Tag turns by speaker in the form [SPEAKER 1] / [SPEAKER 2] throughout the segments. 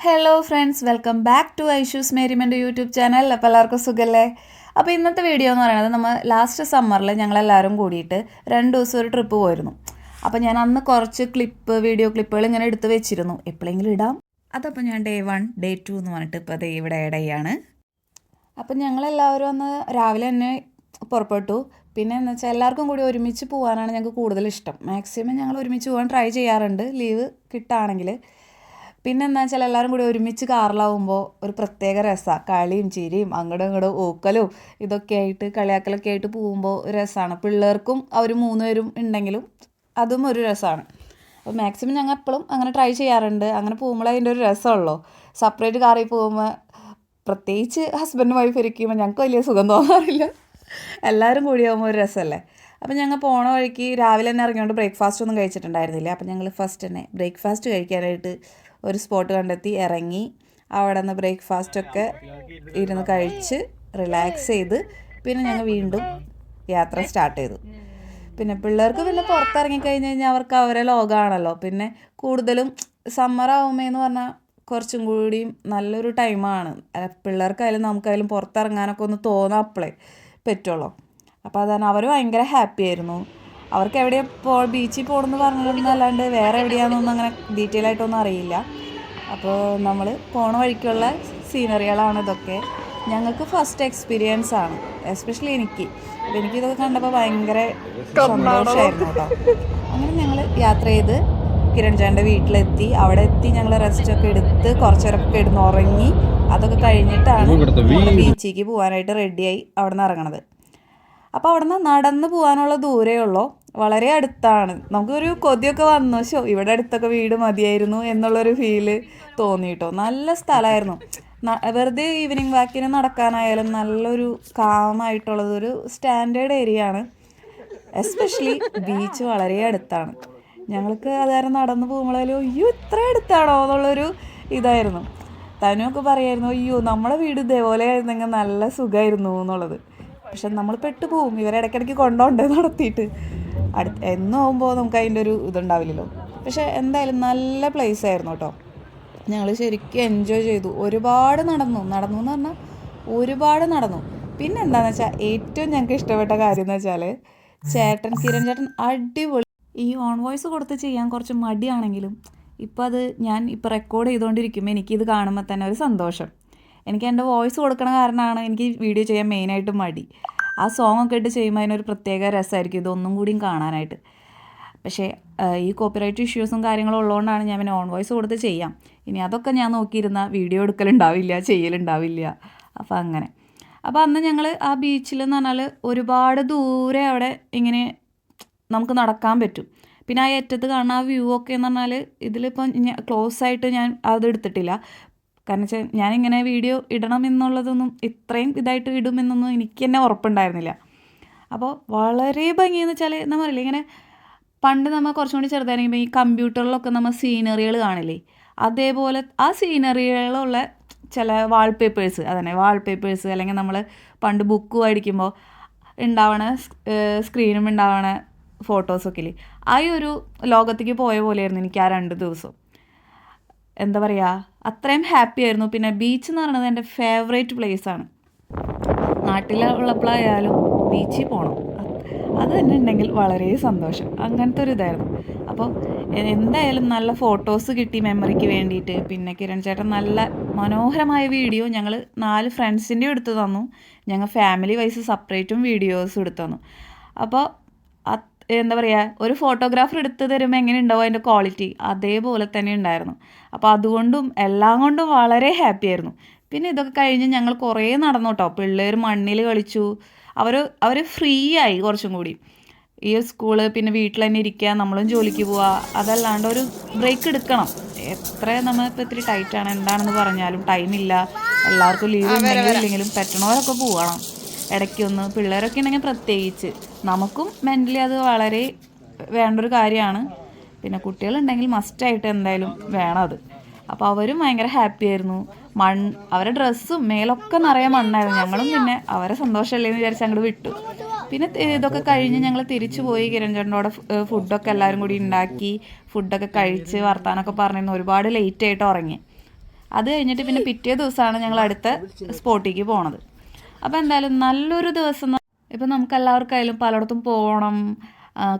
[SPEAKER 1] Hello friends, welcome back to Aishu's merriment YouTube channel. അപ്പോൾ എല്ലാവർക്കും സുഖല്ലേ? അപ്പോൾ ഇന്നത്തെ വീഡിയോ എന്ന് പറയുന്നത് നമ്മൾ ലാസ്റ്റ് സമ്മറിൽ ഞങ്ങളെല്ലാവരും കൂടിയിട്ട് 2 ദിവസം ഒരു ട്രിപ്പ് പോയിരുന്നു. അപ്പോൾ ഞാൻ അന്ന് കുറച്ച് വീഡിയോ ക്ലിപ്പുകൾ ഇങ്ങനെ എടുത്ത് വെച്ചിരുന്നു, എപ്പോഴെങ്കിലും ഇടാം. അതപ്പോൾ ഞാൻ ഡേ 1 ഡേ 2 എന്ന് പറഞ്ഞിട്ട് ഇപ്പോൾ അത് ഇവിടെ ആഡ് ചെയ്യാണ്. അപ്പം ഞങ്ങളെല്ലാവരും അന്ന് രാവിലെ തന്നെ പുറപ്പെട്ടു. പിന്നെ എന്ന് വെച്ചാൽ എല്ലാവർക്കും കൂടി ഒരുമിച്ച് പോകാനാണ് ഞങ്ങൾക്ക് കൂടുതൽ ഇഷ്ടം. മാക്സിമം ഞങ്ങൾ ഒരുമിച്ച് പോകാൻ ട്രൈ ചെയ്യാറുണ്ട് ലീവ് കിട്ടുകയാണെങ്കിൽ. പിന്നെ എന്താ വെച്ചാൽ എല്ലാവരും കൂടി ഒരുമിച്ച് കാറിലാവുമ്പോൾ ഒരു പ്രത്യേക രസമാണ്. കളിയും ചിരിയും അങ്ങോട്ടും ഇങ്ങോട്ടും ഊക്കലും ഇതൊക്കെ ആയിട്ട് കളിയാക്കലൊക്കെ ആയിട്ട് പോകുമ്പോൾ ഒരു രസമാണ്. പിള്ളേർക്കും അവർ 3 പേരും ഉണ്ടെങ്കിലും അതും ഒരു രസമാണ്. അപ്പോൾ മാക്സിമം ഞങ്ങൾ എപ്പോഴും അങ്ങനെ ട്രൈ ചെയ്യാറുണ്ട്. അങ്ങനെ പോകുമ്പോൾ അതിൻ്റെ ഒരു രസമുള്ളൂ. സെപ്പറേറ്റ് കാറിൽ പോകുമ്പോൾ, പ്രത്യേകിച്ച് ഹസ്ബൻഡ് വൈഫ് ഇരിക്കുമ്പോൾ ഞങ്ങൾക്ക് വലിയ സുഖം തോന്നാറില്ല. എല്ലാവരും കൂടിയാകുമ്പോൾ ഒരു രസമല്ലേ. അപ്പം ഞങ്ങൾ പോണ വഴിക്ക് രാവിലെ തന്നെ ഇറങ്ങിയോണ്ട് ബ്രേക്ക്ഫാസ്റ്റ് ഒന്നും കഴിച്ചിട്ടുണ്ടായിരുന്നില്ല. അപ്പം ഞങ്ങൾ ഫസ്റ്റ് തന്നെ ബ്രേക്ക്ഫാസ്റ്റ് കഴിക്കാനായിട്ട് ഒരു സ്പോട്ട് കണ്ടെത്തി ഇറങ്ങി. അവിടെ നിന്ന് ബ്രേക്ക്ഫാസ്റ്റൊക്കെ ഇരുന്ന് കഴിച്ച് റിലാക്സ് ചെയ്ത് പിന്നെ ഞങ്ങൾ വീണ്ടും യാത്ര സ്റ്റാർട്ട് ചെയ്തു. പിന്നെ പിള്ളേർക്ക് പിന്നെ പുറത്തിറങ്ങിക്കഴിഞ്ഞ് കഴിഞ്ഞാൽ അവർക്ക് അവരെ ലോകമാണല്ലോ. പിന്നെ കൂടുതലും സമ്മറാവുമ്പോഴെന്ന് പറഞ്ഞാൽ കുറച്ചും കൂടിയും നല്ലൊരു ടൈമാണ്. പിള്ളേർക്കായാലും നമുക്കായാലും പുറത്തിറങ്ങാനൊക്കെ ഒന്ന് തോന്നാം, അപ്പോഴേ പറ്റുള്ളൂ. അപ്പോൾ അതാണ് അവർ ഭയങ്കര ഹാപ്പി ആയിരുന്നു. അവർക്ക് എവിടെയാണ് ബീച്ചിൽ പോകണമെന്ന് പറഞ്ഞിരുന്നല്ലാണ്ട് വേറെ എവിടെയാണെന്നൊന്നും അങ്ങനെ ഡീറ്റെയിൽ ആയിട്ടൊന്നും അറിയില്ല. അപ്പോൾ നമ്മൾ പോണ വഴിക്കുള്ള സീനറികളാണ് ഇതൊക്കെ. ഞങ്ങൾക്ക് ഫസ്റ്റ് എക്സ്പീരിയൻസ് ആണ്, എസ്പെഷ്യലി എനിക്ക്. അപ്പോൾ എനിക്കിതൊക്കെ കണ്ടപ്പോൾ ഭയങ്കര സന്തോഷമായിരുന്നു കേട്ടോ. അങ്ങനെ ഞങ്ങൾ യാത്ര ചെയ്ത് കിരൺ ചേട്ടൻ്റെ വീട്ടിലെത്തി. അവിടെ എത്തി ഞങ്ങൾ റെസ്റ്റൊക്കെ എടുത്ത് കുറച്ച് നേരമൊക്കെ ഇടുന്ന് ഉറങ്ങി. അതൊക്കെ കഴിഞ്ഞിട്ടാണ് നമ്മൾ ബീച്ചിലേക്ക് പോകാനായിട്ട് റെഡിയായി അവിടെ നിന്ന് ഇറങ്ങണത്. അപ്പോൾ അവിടെ നിന്ന് നടന്ന് പോകാനുള്ള ദൂരേ ഉള്ളൂ, വളരെ അടുത്താണ്. നമുക്കൊരു കൊതിയൊക്കെ വന്നു, ഇവിടെ അടുത്തൊക്കെ വീട് മതിയായിരുന്നു എന്നുള്ളൊരു ഫീല് തോന്നി കേട്ടോ. നല്ല സ്ഥലമായിരുന്നു. വെറുതെ ഈവനിങ് വാക്കിന് നടക്കാനായാലും നല്ലൊരു കാമായിട്ടുള്ളത് ഒരു സ്റ്റാൻഡേർഡ് ഏരിയ ആണ്. എസ്പെഷ്യലി ബീച്ച് വളരെ അടുത്താണ്. ഞങ്ങൾക്ക് അതായത് നടന്ന് പോകുമ്പോഴായാലും അയ്യോ ഇത്ര അടുത്താണോ എന്നുള്ളൊരു ഇതായിരുന്നു. തനുവൊക്കെ പറയായിരുന്നു അയ്യോ നമ്മുടെ വീട് ഇതേപോലെ ആയിരുന്നെങ്കിൽ നല്ല സുഖമായിരുന്നു എന്നുള്ളത്. പക്ഷെ നമ്മൾ പെട്ടുപോകും, ഇവരെ ഇടയ്ക്കിടയ്ക്ക് കൊണ്ടുപോകണ്ടേ നടത്തിയിട്ട്. എന്നും ആകുമ്പോൾ നമുക്ക് അതിൻ്റെ ഒരു ഇതുണ്ടാവില്ലല്ലോ. പക്ഷെ എന്തായാലും നല്ല പ്ലേസ് ആയിരുന്നു കേട്ടോ. ഞങ്ങൾ ശരിക്കും എൻജോയ് ചെയ്തു. ഒരുപാട് നടന്നു എന്ന് പറഞ്ഞാൽ ഒരുപാട് നടന്നു. പിന്നെ എന്താണെന്ന് വെച്ചാൽ ഏറ്റവും ഞങ്ങൾക്ക് ഇഷ്ടപ്പെട്ട കാര്യം എന്ന് വെച്ചാൽ കിരൺ ചേട്ടൻ അടിപൊളി. ഈ ഓൺ വോയിസ് കൊടുത്ത് ചെയ്യാൻ കുറച്ച് മടിയാണെങ്കിലും ഇപ്പോൾ അത് ഞാൻ ഇപ്പോൾ റെക്കോർഡ് ചെയ്തുകൊണ്ടിരിക്കുമ്പോൾ എനിക്കിത് കാണുമ്പോൾ തന്നെ ഒരു സന്തോഷം. എനിക്ക് എൻ്റെ വോയിസ് കൊടുക്കണ കാരണമാണ് എനിക്ക് വീഡിയോ ചെയ്യാൻ മെയിനായിട്ട് മടി. ആ സോങ്ങൊക്കെ ഇട്ട് ചെയ്യുമ്പോൾ അതിനൊരു പ്രത്യേക രസമായിരിക്കും ഇതൊന്നും കൂടിയും കാണാനായിട്ട്. പക്ഷേ ഈ കോപ്പിറൈറ്റ് ഇഷ്യൂസും കാര്യങ്ങളും ഉള്ളതുകൊണ്ടാണ് ഞാൻ പിന്നെ ഓൺ വോയിസ് കൊടുത്ത് ചെയ്യാം. ഇനി അതൊക്കെ ഞാൻ നോക്കിയിരുന്ന വീഡിയോ എടുക്കലുണ്ടാവില്ല, ചെയ്യലുണ്ടാവില്ല. അപ്പോൾ അങ്ങനെ. അപ്പോൾ അന്ന് ഞങ്ങൾ ആ ബീച്ചിലെന്ന് പറഞ്ഞാൽ ഒരുപാട് ദൂരെ അവിടെ ഇങ്ങനെ നമുക്ക് നടക്കാൻ പറ്റും. പിന്നെ ആ അറ്റത്ത് കാണുന്ന ആ വ്യൂ ഒക്കെ എന്ന് പറഞ്ഞാൽ ഇതിലിപ്പം ക്ലോസ് ആയിട്ട് ഞാൻ അത് എടുത്തിട്ടില്ല. കാരണം വെച്ചാൽ ഞാനിങ്ങനെ വീഡിയോ ഇടണം എന്നുള്ളതൊന്നും ഇത്രയും ഇതായിട്ട് ഇടുമെന്നൊന്നും എനിക്ക് തന്നെ ഉറപ്പുണ്ടായിരുന്നില്ല. അപ്പോൾ വളരെ ഭംഗിയെന്ന് വെച്ചാൽ നമ്മൾ പറയില്ലേ ഇങ്ങനെ പണ്ട് നമ്മൾ കുറച്ചും കൂടി ചെറുതായിരിക്കുമ്പോൾ ഈ കമ്പ്യൂട്ടറിലൊക്കെ നമ്മൾ സീനറികൾ കാണില്ലേ, അതേപോലെ ആ സീനറികളുള്ള ചില വാൾപേപ്പേഴ്സ്, അതന്നെ വാൾപേപ്പേഴ്സ്, അല്ലെങ്കിൽ നമ്മൾ പണ്ട് ബുക്ക് വായിക്കുമ്പോൾ ഉണ്ടാവണ സ്ക്രീനും ഉണ്ടാവണ ഫോട്ടോസൊക്കെ ഇല്ലേ, ആ ഒരു ലോകത്തേക്ക് പോയ പോലെയായിരുന്നു എനിക്ക് ആ 2 ദിവസം. എന്താ പറയുക, അത്രയും ഹാപ്പി ആയിരുന്നു. പിന്നെ ബീച്ച് എന്ന് പറയുന്നത് എൻ്റെ ഫേവറേറ്റ് പ്ലേസാണ്. നാട്ടിലുള്ളപ്പോഴായാലും ബീച്ചിൽ പോകണം, അത് തന്നെ ഉണ്ടെങ്കിൽ വളരെ സന്തോഷം. അങ്ങനത്തെ ഒരു ഇതായിരുന്നു. അപ്പോൾ എന്തായാലും നല്ല ഫോട്ടോസ് കിട്ടി മെമ്മറിക്ക് വേണ്ടിയിട്ട്. പിന്നെ കിരൺ ചേട്ടൻ നല്ല മനോഹരമായ വീഡിയോ ഞങ്ങൾ 4 ഫ്രണ്ട്സിൻ്റെയും എടുത്തു തന്നു. ഞങ്ങൾ ഫാമിലി വൈസ് സെപ്പറേറ്റും വീഡിയോസും എടുത്തു തന്നു. അപ്പോൾ എന്താ പറയുക, ഒരു ഫോട്ടോഗ്രാഫർ എടുത്ത് തരുമ്പോൾ എങ്ങനെ ഉണ്ടാവും അതിൻ്റെ ക്വാളിറ്റി, അതേപോലെ തന്നെ ഉണ്ടായിരുന്നു. അപ്പോൾ അതുകൊണ്ടും എല്ലാം കൊണ്ടും വളരെ ഹാപ്പി ആയിരുന്നു. പിന്നെ ഇതൊക്കെ കഴിഞ്ഞ് ഞങ്ങൾ കുറേ നടന്നു കേട്ടോ. പിള്ളേർ മണ്ണിൽ കളിച്ചു. അവർ ഫ്രീ ആയി കുറച്ചും കൂടി. ഈ സ്കൂള് പിന്നെ വീട്ടിൽ തന്നെ ഇരിക്കുക, നമ്മളും ജോലിക്ക് പോവുക, അതല്ലാണ്ട് ഒരു ബ്രേക്ക് എടുക്കണം. എത്ര നമ്മളിപ്പോൾ ഇത്തിരി ടൈറ്റാണ് എന്താണെന്ന് പറഞ്ഞാലും ടൈമില്ല. എല്ലാവർക്കും ലീവ് ഉണ്ടെങ്കിലും ഇല്ലെങ്കിലും പറ്റണവരൊക്കെ പോകണം ഇടയ്ക്കൊന്ന്. പിള്ളേരൊക്കെ ഉണ്ടെങ്കിൽ പ്രത്യേകിച്ച് നമുക്കും മെൻ്റലി അത് വളരെ വേണ്ടൊരു കാര്യമാണ്. പിന്നെ കുട്ടികളുണ്ടെങ്കിൽ മസ്റ്റായിട്ട് എന്തായാലും വേണം അത്. അപ്പോൾ അവരും ഭയങ്കര ഹാപ്പി ആയിരുന്നു. അവരുടെ ഡ്രസ്സും മേലൊക്കെ നിറയെ മണ്ണായിരുന്നു. ഞങ്ങളും പിന്നെ അവരെ സന്തോഷമല്ലേ എന്ന് വിചാരിച്ച് അങ്ങോട്ട് വിട്ടു. പിന്നെ ഇതൊക്കെ കഴിഞ്ഞ് ഞങ്ങൾ തിരിച്ചു പോയി. കിരൺ ചേട്ടനോടെ ഫുഡൊക്കെ എല്ലാവരും കൂടി ഉണ്ടാക്കി ഫുഡൊക്കെ കഴിച്ച് വർത്താനമൊക്കെ പറഞ്ഞിരുന്നു. ഒരുപാട് ലേറ്റായിട്ട് ഉറങ്ങി. അത് കഴിഞ്ഞിട്ട് പിന്നെ പിറ്റേ ദിവസമാണ് ഞങ്ങൾ അടുത്ത സ്പോട്ടിലേക്ക് പോണത്. അപ്പോൾ എന്തായാലും നല്ലൊരു ദിവസം. ഇപ്പം നമുക്ക് എല്ലാവർക്കായാലും പലയിടത്തും പോകണം,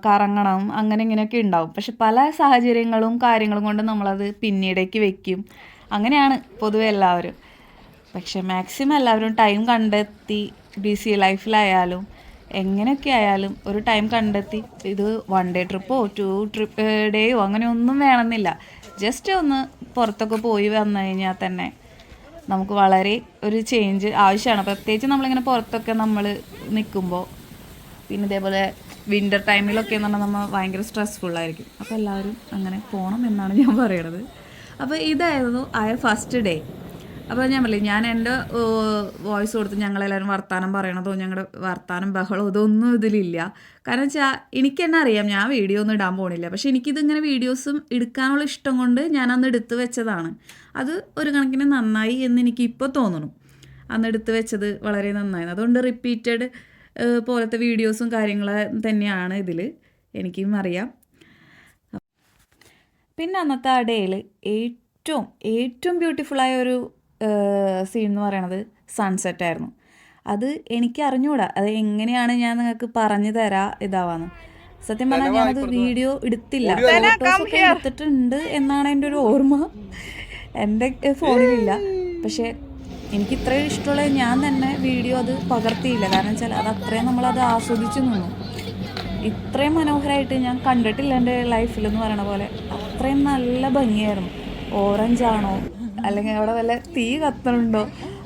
[SPEAKER 1] കറങ്ങണം, അങ്ങനെ ഇങ്ങനെയൊക്കെ ഉണ്ടാവും. പക്ഷെ പല സാഹചര്യങ്ങളും കാര്യങ്ങളും കൊണ്ട് നമ്മളത് പിന്നീടേക്ക് വെക്കും. അങ്ങനെയാണ് പൊതുവെ എല്ലാവരും. പക്ഷെ മാക്സിമം എല്ലാവരും ടൈം കണ്ടെത്തി ബിസി ലൈഫിലായാലും എങ്ങനെയൊക്കെ ആയാലും ഒരു ടൈം കണ്ടെത്തി, ഇത് 1 ഡേ ട്രിപ്പോ 2 ഡേയോ അങ്ങനെ ഒന്നും വേണമെന്നില്ല, ജസ്റ്റ് ഒന്ന് പുറത്തൊക്കെ പോയി വന്നു കഴിഞ്ഞാൽ തന്നെ നമുക്ക് വളരെ ഒരു ചേഞ്ച് ആവശ്യമാണ്. പ്രത്യേകിച്ച് നമ്മളിങ്ങനെ പുറത്തൊക്കെ നമ്മൾ നിൽക്കുമ്പോൾ, പിന്നെ ഇതേപോലെ വിൻ്റർ ടൈമിലൊക്കെ എന്ന് പറഞ്ഞാൽ നമ്മൾ ഭയങ്കര സ്ട്രെസ്ഫുള്ളായിരിക്കും. അപ്പോൾ എല്ലാവരും അങ്ങനെ പോകണം എന്നാണ് ഞാൻ പറയണത്. അപ്പോൾ ഇതായിരുന്നു ഫസ്റ്റ് ഡേ. അപ്പോൾ ഞാൻ പറയില്ലേ, ഞാൻ എൻ്റെ വോയിസ് കൊടുത്ത് ഞങ്ങളെല്ലാവരും വർത്താനം പറയണതോ ഞങ്ങളുടെ വർത്താനം ബഹളോ ഇതൊന്നും ഇതിലില്ല. കാരണം വെച്ചാൽ എനിക്ക് തന്നെ അറിയാം ഞാൻ വീഡിയോ ഒന്നും ഇടാൻ പോകണില്ല. പക്ഷെ എനിക്കിതിങ്ങനെ വീഡിയോസും എടുക്കാനുള്ള ഇഷ്ടം കൊണ്ട് ഞാനന്ന് എടുത്ത് വെച്ചതാണ്. അത് ഒരു കണക്കിന് നന്നായി എന്ന് എനിക്കിപ്പോൾ തോന്നുന്നു. അന്ന് എടുത്ത് വെച്ചത് വളരെ നന്നായി. അതുകൊണ്ട് റിപ്പീറ്റഡ് പോലത്തെ വീഡിയോസും കാര്യങ്ങളും തന്നെയാണ് ഇതിൽ, എനിക്കും അറിയാം. പിന്നെ അന്നത്തെ ആ ഡേയിൽ ഏറ്റവും ബ്യൂട്ടിഫുള്ളായ ഒരു സീൻ എന്ന് പറയണത് സൺസെറ്റ് ആയിരുന്നു. അത് എനിക്ക് അറിഞ്ഞൂടാ, അത് എങ്ങനെയാണ് ഞാൻ നിങ്ങൾക്ക് പറഞ്ഞു തരാം ഇതാവാന്ന്. സത്യം പറഞ്ഞാൽ ഞാനത് വീഡിയോ എടുത്തില്ല, ഫോട്ടോസൊക്കെ എടുത്തിട്ടുണ്ട് എന്നാണ് എൻ്റെ ഒരു ഓർമ്മ. എൻ്റെ ഫോണിലില്ല. പക്ഷേ എനിക്ക് ഇത്രയും ഇഷ്ടമുള്ള ഞാൻ തന്നെ വീഡിയോ അത് പകർത്തിയില്ല. കാരണം വെച്ചാൽ അത് അത്രയും നമ്മളത് ആസ്വദിച്ച് നിന്നു. ഇത്രയും മനോഹരമായിട്ട് ഞാൻ കണ്ടിട്ടില്ല എൻ്റെ ലൈഫിലെന്ന് പറയണ പോലെ. അത്രയും നല്ല ഭംഗിയായിരുന്നു. ഓറഞ്ചാണോ അല്ലെങ്കിൽ അവിടെ വല്ല തീ കത്തണുണ്ടോ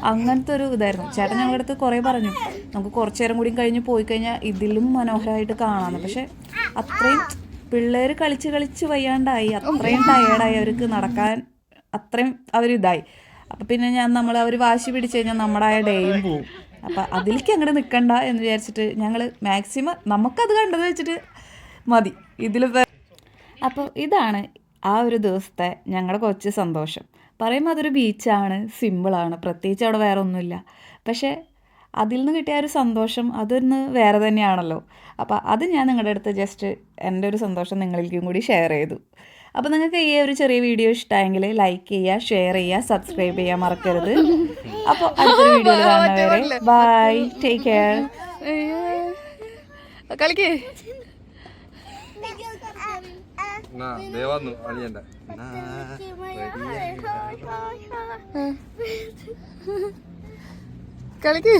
[SPEAKER 1] അങ്ങനത്തെ ഒരു ഇതായിരുന്നു. ചേട്ടൻ ഞങ്ങളുടെ അടുത്ത് കുറേ പറഞ്ഞു നമുക്ക് കുറച്ച് നേരം കൂടി കഴിഞ്ഞ് പോയി കഴിഞ്ഞാൽ ഇതിലും മനോഹരമായിട്ട് കാണാമെന്ന്. പക്ഷെ അത്രയും പിള്ളേർ കളിച്ച് വയ്യാണ്ടായി, അത്രയും ടയേർഡായി, അവർക്ക് നടക്കാൻ അത്രയും അവരിതായി. അപ്പം പിന്നെ അവർ വാശി പിടിച്ച് കഴിഞ്ഞാൽ നമ്മുടെ ആ ഡേയും പോവും. അപ്പം അതിലേക്ക് അങ്ങോട്ട് നിൽക്കണ്ട എന്ന് വിചാരിച്ചിട്ട് ഞങ്ങൾ മാക്സിമം നമുക്കത് കണ്ടത് വെച്ചിട്ട് മതി ഇതിൽ. അപ്പോൾ ഇതാണ് ആ ഒരു ദിവസത്തെ ഞങ്ങളുടെ കൊച്ചു സന്തോഷം. പറയുമ്പോൾ അതൊരു ബീച്ചാണ്, സിമ്പിളാണ്, പ്രത്യേകിച്ച് അവിടെ വേറെ ഒന്നുമില്ല. പക്ഷേ അതിൽ നിന്ന് കിട്ടിയ ഒരു സന്തോഷം അതൊന്ന് വേറെ തന്നെയാണല്ലോ. അപ്പോൾ അത് ഞാൻ നിങ്ങളുടെ അടുത്ത് ജസ്റ്റ് എൻ്റെ ഒരു സന്തോഷം നിങ്ങളിലേക്കും കൂടി ഷെയർ ചെയ്തു. അപ്പോൾ നിങ്ങൾക്ക് ഈ ഒരു ചെറിയ വീഡിയോ ഇഷ്ടമായെങ്കിൽ ലൈക്ക് ചെയ്യുക, ഷെയർ ചെയ്യുക, സബ്സ്ക്രൈബ് ചെയ്യാൻ മറക്കരുത്. അപ്പോൾ അടുത്തൊരു വീഡിയോയിൽ കാണുന്നവരെ ബൈ, ടേക്ക് കെയർ. കളിക്കേ കളിക്ക്